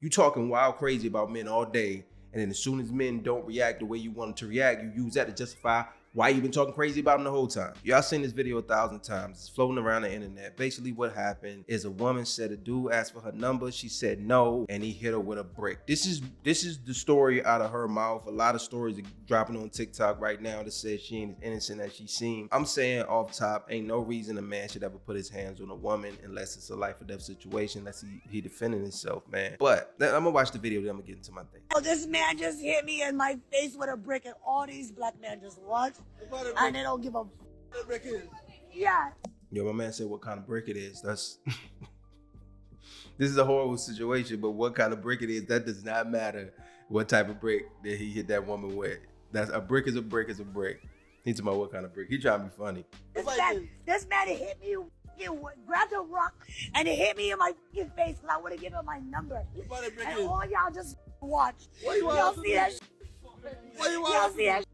You talking wild crazy about men all day, and then as soon as men don't react the way you want them to react, you use that to justify why you been talking crazy about them the whole time. Y'all seen this video 1,000 times. It's floating around the internet. Basically what happened is a woman said a dude asked for her number. She said no, and he hit her with a brick. This is the story out of her mouth. A lot of stories are dropping on TikTok right now that says she ain't as innocent as she seems. I'm saying off top, ain't no reason a man should ever put his hands on a woman unless it's a life or death situation, unless he defending himself, man. But I'm gonna watch the video, then I'm gonna get into my thing. Oh, this man just hit me in my face with a brick, and all these black men just watch, and they don't give a brick is. Yeah. Yo, my man said what kind of brick it is. That's this is a horrible situation, but what kind of brick it is, that does not matter what type of brick that he hit that woman with. That's a brick is a brick is a brick. He's talking about what kind of brick. He trying to be funny. This man hit me, grabbed a rock, and it hit me in my face, because I would have given him my number. And all y'all just watch. Y'all see that shit? Y'all see that shit?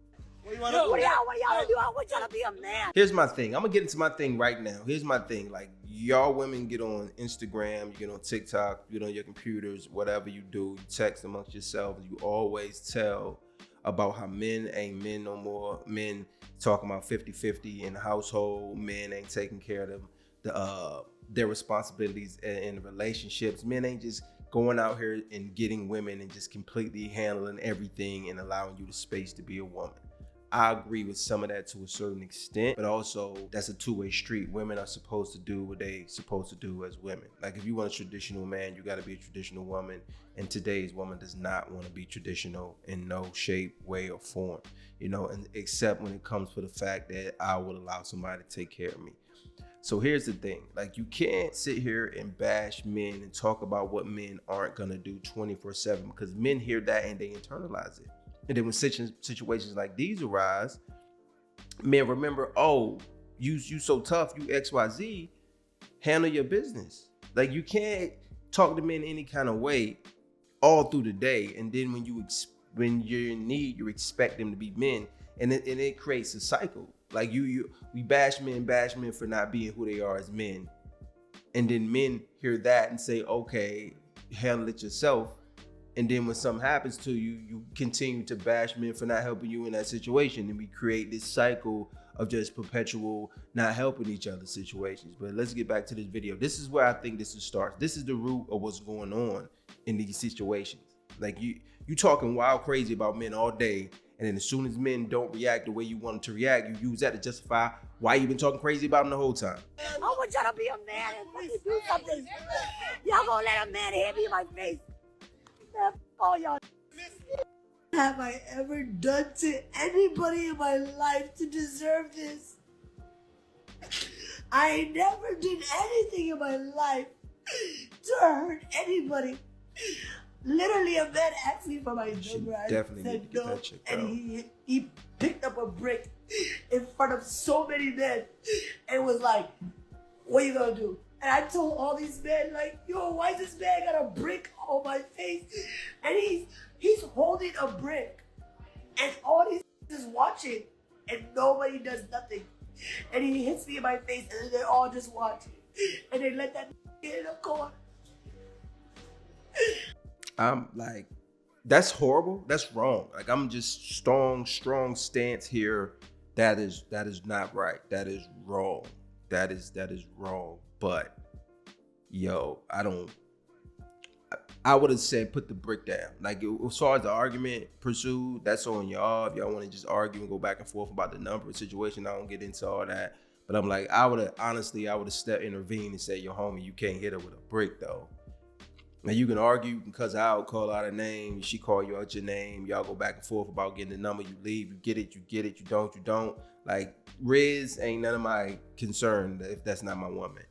What y'all do? I want y'all to be a man. Here's my thing. I'm gonna get into my thing right now. Here's my thing. Like, y'all women get on Instagram, you get on TikTok, you get on your computers, whatever you do, you text amongst yourselves, you always tell about how men ain't men no more. Men talking about 50-50 in the household. Men ain't taking care of them, their responsibilities in relationships. Men ain't just going out here and getting women and just completely handling everything and allowing you the space to be a woman. I agree with some of that to a certain extent, but also that's a two-way street. Women are supposed to do what they supposed to do as women. Like, if you want a traditional man, you got to be a traditional woman. And today's woman does not want to be traditional in no shape, way, or form, you know, and except when it comes for the fact that I will allow somebody to take care of me. So here's the thing, like, you can't sit here and bash men and talk about what men aren't gonna do 24/7, because men hear that and they internalize it. And then when situations like these arise, men remember, oh, you so tough, you XYZ, handle your business. Like, you can't talk to men any kind of way all through the day, and then when you're in need, you expect them to be men, and it creates a cycle. Like, we bash men for not being who they are as men, and then men hear that and say, okay, handle it yourself. And then when something happens to you, you continue to bash men for not helping you in that situation. And we create this cycle of just perpetual not helping each other situations. But let's get back to this video. This is where I think this starts. This is the root of what's going on in these situations. Like, you talking wild crazy about men all day, and then as soon as men don't react the way you want them to react, you use that to justify why you've been talking crazy about them the whole time. I want y'all to be a man and fucking do something. Y'all gonna let a man hit me in my face? Man, all y'all. Have I ever done to anybody in my life to deserve this? I never did anything in my life to hurt anybody. Literally, a man asked me for my number. I definitely said need to get no, that chick, bro. and he picked up a brick in front of so many men and was like, "What are you gonna do?" And I told all these men, like, "Yo, why this man got a brick on my face?" And he's holding a brick, and all these is watching, and nobody does nothing. And he hits me in my face, and they're all just watching, and they let that get in the corner. I'm like, that's horrible. That's wrong. Like, I'm just strong stance here. That is not right. That is wrong. That is wrong. But yo, I would have said put the brick down. Like, as far as the argument pursued, that's on y'all. If y'all want to just argue and go back and forth about the number situation, I don't get into all that. But I'm like, I would have stepped intervened and said, yo, homie, you can't hit her with a brick though. Now, you can argue, you can cuss out, call out a name, she call you out your name, y'all go back and forth about getting the number, you leave, you get it, you don't. Like, Riz ain't none of my concern if that's not my woman.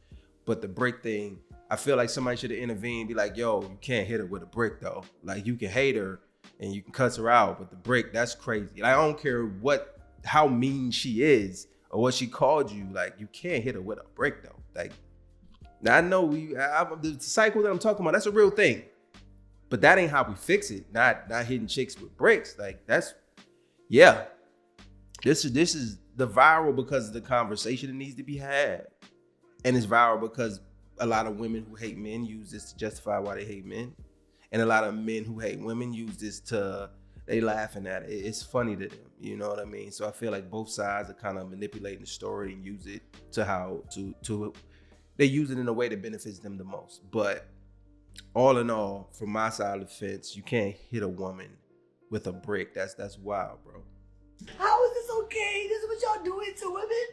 But the brick thing, I feel like somebody should have intervened, be like, yo, you can't hit her with a brick though. Like, you can hate her and you can cuss her out, but the brick, that's crazy. Like, I don't care how mean she is or what she called you, like, you can't hit her with a brick though. Like, now, I know the cycle that I'm talking about, that's a real thing. But that ain't how we fix it. Not hitting chicks with bricks. Like, that's, yeah. This is the viral because of the conversation that needs to be had. And it's viral because a lot of women who hate men use this to justify why they hate men. And a lot of men who hate women use this they laughing at it. It's funny to them. You know what I mean? So I feel like both sides are kind of manipulating the story and use it to they use it in a way that benefits them the most. But all in all, from my side of the fence, you can't hit a woman with a brick. That's wild, bro. How is this okay? This is what y'all doing to women?